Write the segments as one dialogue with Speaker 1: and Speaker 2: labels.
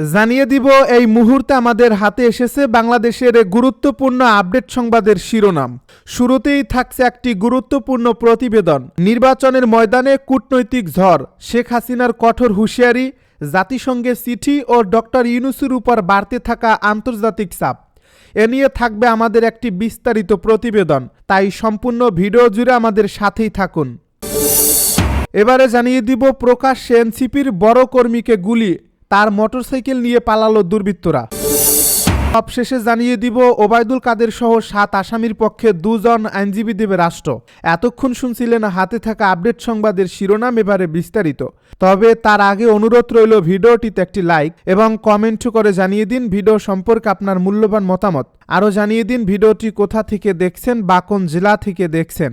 Speaker 1: জানিয়ে দিব এই মুহূর্তে আমাদের হাতে এসেছে বাংলাদেশের গুরুত্বপূর্ণ আপডেট সংবাদের শিরোনাম। শুরুতেই থাকছে একটি গুরুত্বপূর্ণ প্রতিবেদন। নির্বাচনের ময়দানে কূটনৈতিক ঝড়, শেখ হাসিনার কঠোর হুঁশিয়ারি, জাতিসংঘের চিঠি ও ডক্টর ইউনূসের উপর বাড়তে থাকা আন্তর্জাতিক চাপ। এ নিয়ে থাকবে আমাদের একটি বিস্তারিত প্রতিবেদন, তাই সম্পূর্ণ ভিডিও জুড়ে আমাদের সাথেই থাকুন। এবারে জানিয়ে দিব প্রকাশ্যে এনসিপির বড় কর্মীকে গুলি, তার মোটরসাইকেল নিয়ে পালালো দুর্বৃত্তরা। সবশেষে জানিয়ে দিব ওবায়দুল কাদের সহ 7 আসামির পক্ষে 2 জন আইনজীবী দেবে রাষ্ট্র। এতক্ষণ শুনছিলেন হাতে থাকা আপডেট সংবাদের শিরোনাম, এবারে বিস্তারিত। তবে তার আগে অনুরোধ রইল ভিডিওটিতে একটি লাইক এবং কমেন্ট করে জানিয়ে দিন ভিডিও সম্পর্কে আপনার মূল্যবান মতামত। আরও জানিয়ে দিন ভিডিওটি কোথা থেকে দেখছেন বা কোন জেলা থেকে দেখছেন।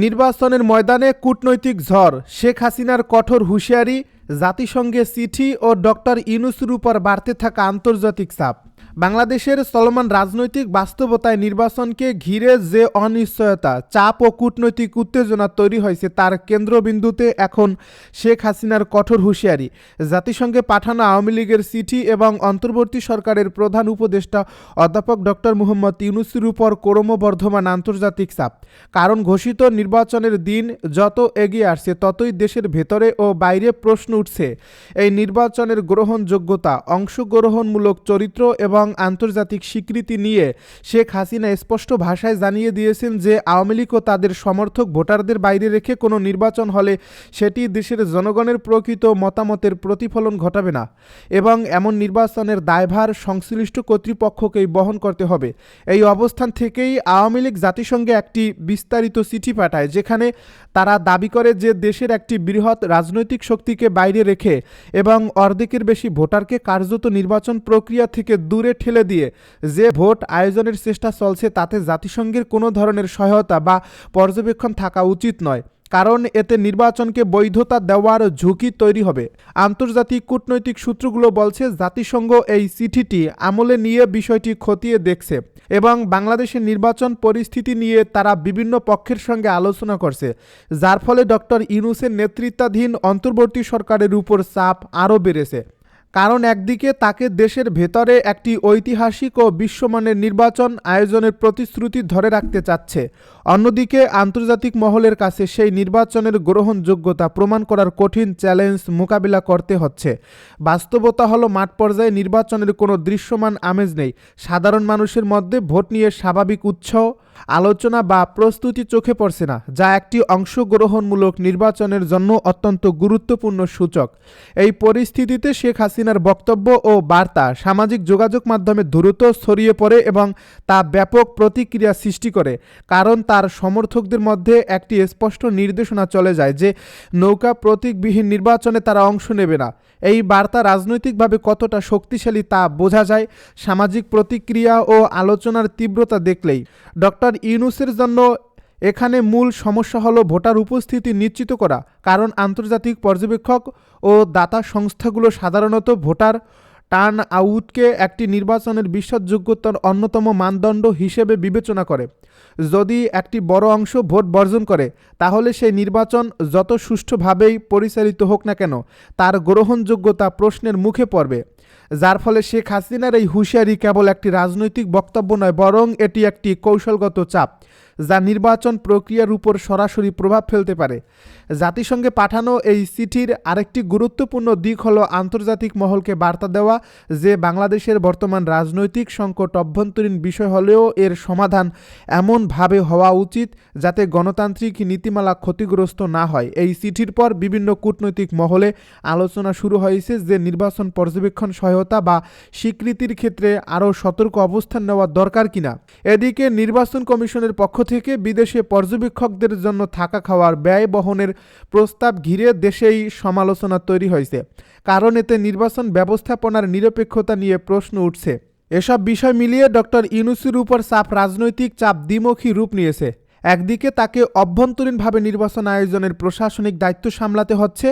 Speaker 1: নির্বাচনের ময়দানে কূটনৈতিক ঝড়, শেখ হাসিনার কঠোর হুঁশিয়ারি, জাতিসংঘের চিঠি ও ডক্টর ইউনূসের উপর বাড়তে থাকা আন্তর্জাতিক চাপ। বাংলাদেশের চলমান রাজনৈতিক বাস্তবতায় নির্বাচনকে ঘিরে যে অনিশ্চয়তা, চাপ ও কূটনৈতিক উত্তেজনা তৈরি হয়েছে তার কেন্দ্রবিন্দুতে এখন শেখ হাসিনার কঠোর হুঁশিয়ারি, জাতিসংঘে পাঠানো আওয়ামী লীগের চিঠি এবং অন্তর্বর্তী সরকারের প্রধান উপদেষ্টা অধ্যাপক ডক্টর মুহাম্মদ ইউনূসের উপর ক্রমবর্ধমান আন্তর্জাতিক চাপ। কারণ ঘোষিত নির্বাচনের দিন যত এগিয়ে আসছে ততই দেশের ভেতরে ও বাইরে প্রশ্ন উঠছে এই নির্বাচনের গ্রহণযোগ্যতা, অংশগ্রহণমূলক চরিত্র এবং আন্তর্জাতিক স্বীকৃতি নিয়ে। শেখ হাসিনা স্পষ্ট ভাষায় জানিয়ে দিয়েছেন যে আওয়ামী লীগ ও তাদের সমর্থক ভোটারদের বাইরে রেখে কোনো নির্বাচন হলে সেটি দেশের জনগণের প্রকৃত মতামতের প্রতিফলন ঘটাবে না এবং এমন নির্বাচনের দায়ভার সংশ্লিষ্ট কর্তৃপক্ষকেই বহন করতে হবে। এই অবস্থান থেকেই আওয়ামী লীগ জাতিসংঘে একটি বিস্তারিত চিঠি পাঠায়, যেখানে তারা দাবি করে যে দেশের একটি বৃহৎ রাজনৈতিক শক্তিকে বাইরে রেখে এবং অর্ধেকের বেশি ভোটারকে কার্যত নির্বাচন প্রক্রিয়া থেকে দূরে ঠেলে দিয়ে যে ভোট আয়োজনের চেষ্টা চলছে তাতে জাতিসংঘের কোনো ধরনের সহায়তা বা পর্যবেক্ষণ থাকা উচিত নয়, কারণ এতে নির্বাচনকে বৈধতা দেওয়ার ঝুঁকি তৈরি হবে। আন্তর্জাতিক কূটনৈতিক সূত্রগুলো বলছে জাতিসংঘ এই চিঠিটি আমলে নিয়ে বিষয়টি খতিয়ে দেখছে এবং বাংলাদেশের নির্বাচন পরিস্থিতি নিয়ে তারা বিভিন্ন পক্ষের সঙ্গে আলোচনা করছে, যার ফলে ডক্টর ইউনূসের নেতৃত্বাধীন অন্তর্বর্তী সরকারের উপর চাপ আরও বেড়েছে। কারণ একদিকে তাকে দেশের ভেতরে একটি ঐতিহাসিক ও বিশ্বমানের নির্বাচন আয়োজনের প্রতিশ্রুতি ধরে রাখতে চাচ্ছে, অন্যদিকে আন্তর্জাতিক মহলের কাছে সেই নির্বাচনের গ্রহণযোগ্যতা প্রমাণ করার কঠিন চ্যালেঞ্জ মোকাবিলা করতে হচ্ছে। বাস্তবতা হলো মাঠ পর্যায়ে নির্বাচনের কোনো দৃশ্যমান আমেজ নেই। সাধারণ মানুষের মধ্যে ভোট নিয়ে স্বাভাবিক উৎসাহ, আলোচনা বা প্রস্তুতি চোখে পড়ছে না, যা একটি অংশগ্রহণমূলক নির্বাচনের জন্য অত্যন্ত গুরুত্বপূর্ণ সূচক। এই পরিস্থিতিতে শেখ হাসিনার বক্তব্য ও বার্তা সামাজিক যোগাযোগ মাধ্যমে দ্রুত ছড়িয়ে পড়ে এবং তা ব্যাপক প্রতিক্রিয়া সৃষ্টি করে, কারণ তার সমর্থকদের মধ্যে একটি স্পষ্ট নির্দেশনা চলে যায় যে নৌকা প্রতীকবিহীন নির্বাচনে তারা অংশ নেবে না। এই বার্তা রাজনৈতিকভাবে কতটা শক্তিশালী তা বোঝা যায় সামাজিক প্রতিক্রিয়া ও আলোচনার তীব্রতা দেখলেই। ডক্টর ইউনূসের জন্য এখানে মূল সমস্যা হলো ভোটার উপস্থিতি নিশ্চিত করা, কারণ আন্তর্জাতিক পর্যবেক্ষক ও দাতা সংস্থাগুলো সাধারণত ভোটার টার্ন আউটকে একটি নির্বাচনের বিশ্বাসযোগ্যতার অন্যতম মানদণ্ড হিসেবে বিবেচনা করে। যদি একটি বড় অংশ ভোট বর্জন করে তাহলে সেই নির্বাচন যত সুষ্ঠুভাবেই পরিচালিত হোক না কেন তার গ্রহণযোগ্যতা প্রশ্নের মুখে পড়বে, যার ফলে শেখ হাসিনার এই হুঁশিয়ারি কেবল একটি রাজনৈতিক বক্তব্য নয়, বরং এটি একটি কৌশলগত চাপ যা নির্বাচন প্রক্রিয়ার উপর সরাসরি প্রভাব ফেলতে পারে। জাতিসংঘে পাঠানো এই চিঠির আরেকটি গুরুত্বপূর্ণ দিক হলো আন্তর্জাতিক মহলকে বার্তা দেওয়া যে বাংলাদেশের বর্তমান রাজনৈতিক সংকট অভ্যন্তরীণ বিষয় হলেও এর সমাধান এমনভাবে হওয়া উচিত যাতে গণতান্ত্রিক নীতিমালা ক্ষতিগ্রস্ত না হয়। এই চিঠির পর বিভিন্ন কূটনৈতিক মহলে আলোচনা শুরু হয়েছে যে নির্বাচন পর্যবেক্ষণ সহায়তা বা স্বীকৃতির ক্ষেত্রে আরও সতর্ক অবস্থান নেওয়া দরকার কিনা। এদিকে নির্বাচন কমিশনের পক্ষ থেকে বিদেশে পর্যবেক্ষকদের জন্য থাকা খাওয়ার ব্যয় বহনের প্রস্তাব ঘিরে দেশেই সমালোচনা তৈরি হয়েছে, কারণ এতে নির্বাচন ব্যবস্থাপনার নিরপেক্ষতা নিয়ে প্রশ্ন উঠছে। এসব বিষয় মিলিয়ে ডক্টর ইউনূসের উপর চাপ, রাজনৈতিক চাপ দ্বিমুখী রূপ নিয়েছে। একদিকে তাকে অভ্যন্তরীণভাবে নির্বাচন আয়োজনের প্রশাসনিক দায়িত্ব সামলাতে হচ্ছে,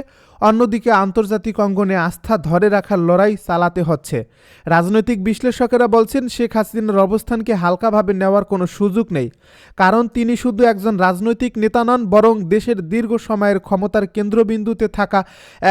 Speaker 1: অন্যদিকে আন্তর্জাতিক অঙ্গনে আস্থা ধরে রাখার লড়াই চালাতে হচ্ছে। রাজনৈতিক বিশ্লেষকেরা বলছেন শেখ হাসিনার অবস্থানকে হালকাভাবে নেওয়ার কোনো সুযোগ নেই, কারণ তিনি শুধু একজন রাজনৈতিক নেতা নন, বরং দেশের দীর্ঘ সময়ের ক্ষমতার কেন্দ্রবিন্দুতে থাকা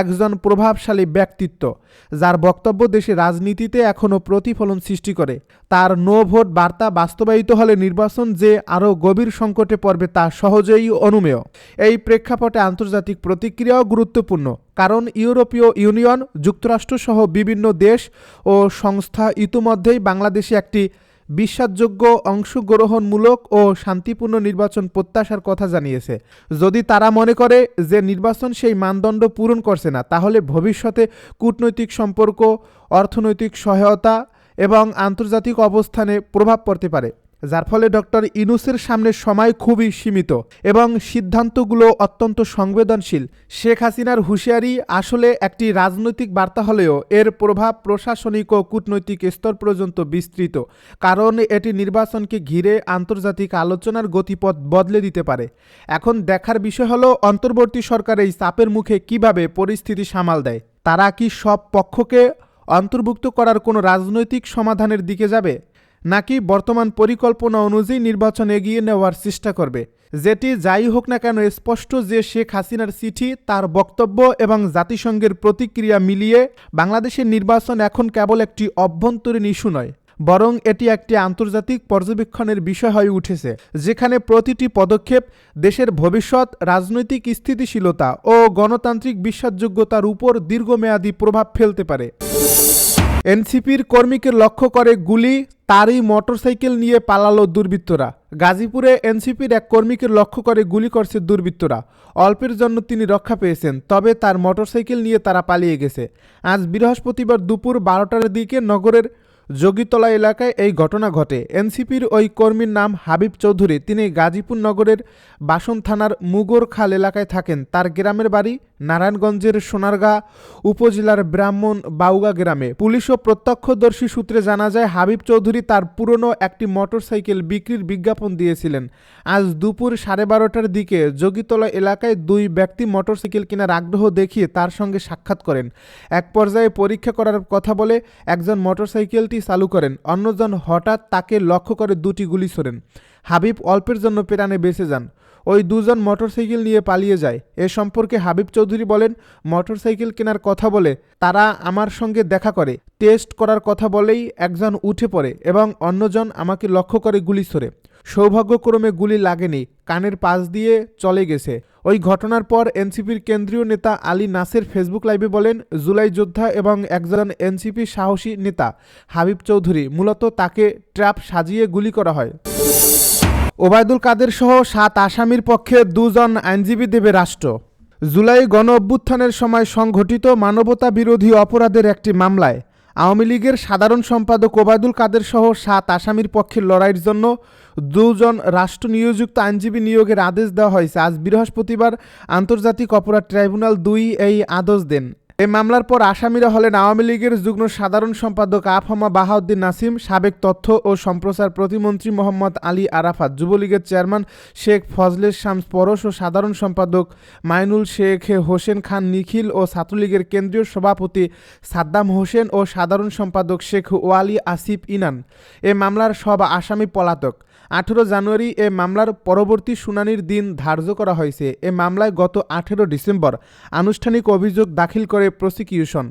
Speaker 1: একজন প্রভাবশালী ব্যক্তিত্ব, যার বক্তব্য দেশের রাজনীতিতে এখনও প্রতিফলন সৃষ্টি করে। তার নো ভোট বার্তা বাস্তবায়িত হলে নির্বাচন যে আরও গভীর সংকটে পড়বে তা সহজেই অনুমেয়। এই প্রেক্ষাপটে আন্তর্জাতিক প্রতিক্রিয়াও গুরুত্বপূর্ণ, কারণ ইউরোপীয় ইউনিয়ন, যুক্তরাষ্ট্রসহ বিভিন্ন দেশ ও সংস্থা ইতিমধ্যেই বাংলাদেশে একটি বিশ্বাসযোগ্য, অংশগ্রহণমূলক ও শান্তিপূর্ণ নির্বাচন প্রত্যাশার কথা জানিয়েছে। যদি তারা মনে করে যে নির্বাচন সেই মানদণ্ড পূরণ করছে না, তাহলে ভবিষ্যতে কূটনৈতিক সম্পর্ক, অর্থনৈতিক সহায়তা এবং আন্তর্জাতিক অবস্থানে প্রভাব পড়তে পারে, যার ফলে ডক্টর ইউনূসের সামনে সময় খুবই সীমিত এবং সিদ্ধান্তগুলো অত্যন্ত সংবেদনশীল। শেখ হাসিনার হুঁশিয়ারি আসলে একটি রাজনৈতিক বার্তা হলেও এর প্রভাব প্রশাসনিক ও কূটনৈতিক স্তর পর্যন্ত বিস্তৃত, কারণ এটি নির্বাচনকে ঘিরে আন্তর্জাতিক আলোচনার গতিপথ বদলে দিতে পারে। এখন দেখার বিষয় হলো অন্তর্বর্তী সরকার এই চাপের মুখে কিভাবে পরিস্থিতি সামাল দেয়। তারা কি সব পক্ষকে অন্তর্ভুক্ত করার কোনো রাজনৈতিক সমাধানের দিকে যাবে, নাকি বর্তমান পরিকল্পনা অনুযায়ী নির্বাচন এগিয়ে নেওয়ার চেষ্টা করবে? যেটি যাই হোক না কেন, স্পষ্ট যে শেখ হাসিনার চিঠি, তার বক্তব্য এবং জাতিসংঘের প্রতিক্রিয়া মিলিয়ে বাংলাদেশের নির্বাচন এখন কেবল একটি অভ্যন্তরীণ ইস্যু নয়, বরং এটি একটি আন্তর্জাতিক পর্যবেক্ষণের বিষয় হয়ে উঠেছে, যেখানে প্রতিটি পদক্ষেপ দেশের ভবিষ্যৎ, রাজনৈতিক স্থিতিশীলতা ও গণতান্ত্রিক বিশ্বাসযোগ্যতার উপর দীর্ঘমেয়াদী প্রভাব ফেলতে পারে। এনসিপির কর্মীকে লক্ষ্য করে গুলি, তারই মোটরসাইকেল নিয়ে পালালো দুর্বৃত্তরা। গাজীপুরে এনসিপির এক কর্মীকে লক্ষ্য করে গুলি করছে দুর্বৃত্তরা। অল্পের জন্য তিনি রক্ষা পেয়েছেন, তবে তার মোটরসাইকেল নিয়ে তারা পালিয়ে গেছে। আজ বৃহস্পতিবার দুপুর 12টার দিকে নগরের যোগীতলা এলাকায় এই ঘটনা ঘটে। এনসিপির ওই কর্মীর নাম হাবিব চৌধুরী। তিনি গাজীপুর নগরের বাসন থানার মুগরখাল এলাকায় থাকেন। তার গ্রামের বাড়ি নারায়ণগঞ্জের সোনারগাঁ উপজেলার ব্রাহ্মণ বাউগা গ্রামে। পুলিশ ও প্রত্যক্ষদর্শী সূত্রে জানা যায়, হাবিব চৌধুরী তার পুরনো একটি মোটরসাইকেল বিক্রির বিজ্ঞাপন দিয়েছিলেন। আজ দুপুর 12:30টার দিকে যোগীতলা এলাকায় দুই ব্যক্তি মোটরসাইকেল কেনার আগ্রহ দেখিয়ে তার সঙ্গে সাক্ষাৎ করেন। এক পর্যায়ে পরীক্ষা করার কথা বলে একজন মোটরসাইকেলটি চালু করেন, অন্যজন হঠাৎ তাকে লক্ষ্য করে দুটি গুলি ছোড়েন। হাবিব অল্পের জন্য প্রাণে বেঁচে যান। ওই দুজন মোটরসাইকেল নিয়ে পালিয়ে যায়। এ সম্পর্কে হাবিব চৌধুরী বলেন, মোটরসাইকেল কেনার কথা বলে তারা আমার সঙ্গে দেখা করে, টেস্ট করার কথা বলেই একজন উঠে পড়ে এবং অন্যজন আমাকে লক্ষ্য করে গুলি ছোড়ে। সৌভাগ্যক্রমে গুলি লাগেনি, কানের পাশ দিয়ে চলে গেছে। ওই ঘটনার পর এনসিপির কেন্দ্রীয় নেতা আলী নাসের ফেসবুক লাইভে বলেন, জুলাই যোদ্ধা এবং একজন এনসিপির সাহসী নেতা হাবিব চৌধুরী, মূলত তাকে ট্র্যাপ সাজিয়ে গুলি করা হয়। ওবায়দুল কাদের সহ 7 আসামির পক্ষে 2 জন আইনজীবী দেবে রাষ্ট্র। জুলাই গণ অভ্যুত্থানের সময় সংঘটিত মানবতা বিরোধী অপরাধের একটি মামলায় আওয়ামী লীগের সাধারণ সম্পাদক ওবায়দুল কাদের সহ 7 আসামির পক্ষে লড়াইয়ের জন্য 2 জন রাষ্ট্র নিয়োজিত আইনজীবী নিয়োগের আদেশ দেওয়া হয়েছে। আজ বৃহস্পতিবার আন্তর্জাতিক অপরাধ ট্রাইব্যুনাল 2 এই আদেশ দেন। এই মামলার পর আসামিরা হলেন আওয়ামী লীগের যুগ্ম সাধারণ সম্পাদক আফামা বাহাউদ্দিন নাসিম, সাবেক তথ্য ও সম্প্রচার প্রতিমন্ত্রী মোহাম্মদ আলী আরাফাত, যুবলীগের চেয়ারম্যান শেখ ফজলে শামস পরশ ও সাধারণ সম্পাদক মাইনুল শেখ হোসেন খান নিখিল ও ছাত্রলীগের কেন্দ্রীয় সভাপতি সাদ্দাম হোসেন ও সাধারণ সম্পাদক শেখ ওয়ালি আসিফ ইনান। এ মামলার সব আসামি পলাতক। 18 জানুয়ারি এ মামলার পরবর্তী শুনানির দিন ধার্য করা হয়েছে। এ মামলায় গত 18 ডিসেম্বর আনুষ্ঠানিক অভিযোগ দাখিল করে প্রসিকিউশন।